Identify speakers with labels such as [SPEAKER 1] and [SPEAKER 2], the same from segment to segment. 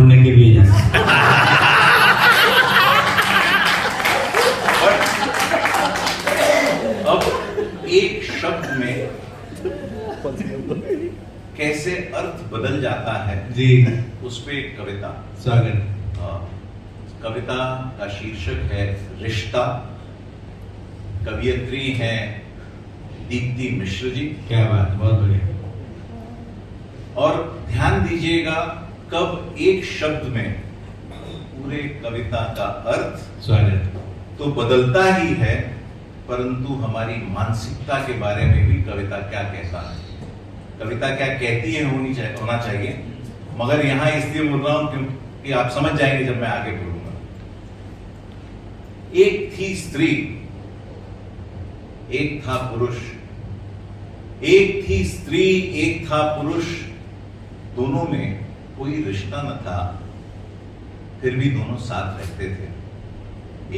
[SPEAKER 1] तोड़ने के लिए जाना।
[SPEAKER 2] अब एक शब्द में कैसे अर्थ बदल जाता है
[SPEAKER 1] जी
[SPEAKER 2] उस पे एक कविता।
[SPEAKER 1] स्वागत।
[SPEAKER 2] कविता का शीर्षक है रिश्ता। कवियत्री हैं दीप्ति मिश्र जी।
[SPEAKER 1] क्या बात, बहुत बढ़िया।
[SPEAKER 2] और ध्यान दीजिएगा कब एक शब्द में पूरे कविता का अर्थ
[SPEAKER 1] स्वागत
[SPEAKER 2] तो बदलता ही है, परंतु हमारी मानसिकता के बारे में भी कविता क्या कहता है, कविता क्या कहती है होना चाहिए। मगर यहां इसलिए बोल रहा हूं क्योंकि आप समझ जाएंगे जब मैं आगे बोलूंगा। एक थी स्त्री, एक था पुरुष। एक थी स्त्री, एक था पुरुष, दोनों में कोई रिश्ता न था, फिर भी दोनों साथ रहते थे।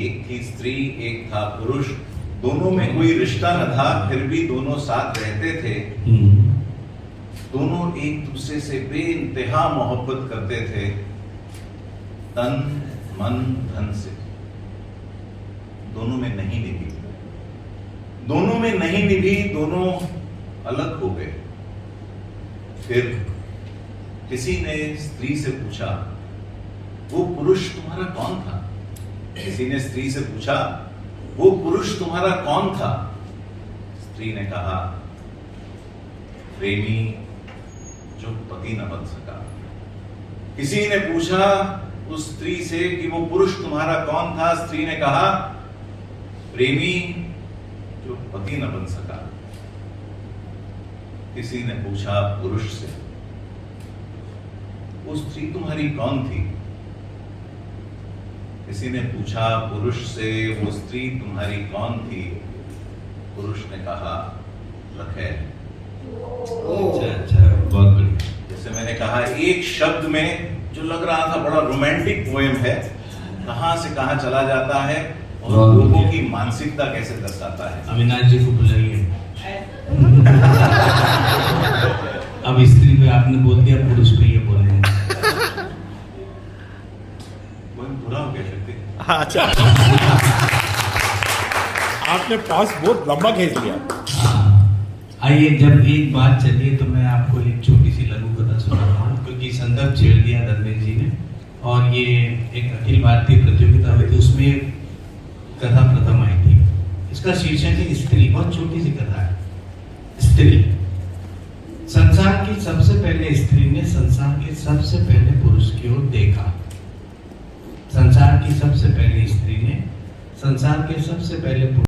[SPEAKER 2] एक थी स्त्री, एक था पुरुष, दोनों में कोई रिश्ता न था, फिर भी दोनों साथ रहते थे। दोनों एक दूसरे से बेइंतहा मोहब्बत करते थे, तन मन धन से। दोनों में नहीं निभी, दोनों में नहीं निभी, दोनों अलग हो गए। फिर किसी ने स्त्री से पूछा, वो पुरुष तुम्हारा कौन था? किसी ने स्त्री से पूछा, वो पुरुष तुम्हारा कौन था? स्त्री ने कहा, प्रेमी जो पति न बन सका। किसी ने पूछा उस स्त्री से कि वो पुरुष तुम्हारा कौन था? स्त्री ने कहा, प्रेमी जो पति न बन सका। किसी ने पूछा पुरुष से, वो स्त्री तुम्हारी कौन थी? किसी ने पूछा पुरुष से, वो स्त्री तुम्हारी कौन थी? पुरुष ने कहा, रखेल।
[SPEAKER 1] अच्छा, बहुत बढ़िया।
[SPEAKER 2] जैसे मैंने कहा, एक शब्द में जो लग रहा था बड़ा रोमांटिक पोएम है, कहां से कहां चला जाता है और लोगों की मानसिकता कैसे दर्शाता है।
[SPEAKER 1] अविनाश जी को बुलाइए। अब स्त्री पे आपने बोल दिया, पुरुष पे ये बोले।
[SPEAKER 2] बुरा हो गया शक्ति।
[SPEAKER 3] अच्छा, आपने पॉज बहुत लंबा खींच लिया।
[SPEAKER 1] आइए, जब एक बात चलिए तो मैं आपको एक छोटी सी लघु कथा सुनाता हूँ, क्योंकि संदर्भ छेड़ दिया धर्मेंद्र जी ने। और ये एक अखिल भारतीय प्रतियोगिता हुई थी, उसमें कथा प्रथम आई थी। इसका शीर्षक है स्त्री। बहुत छोटी सी कथा है। स्त्री। संसार की सबसे पहले स्त्री ने संसार के सबसे पहले पुरुष की ओर देखा। संसार की सबसे पहले स्त्री ने संसार के सबसे पहले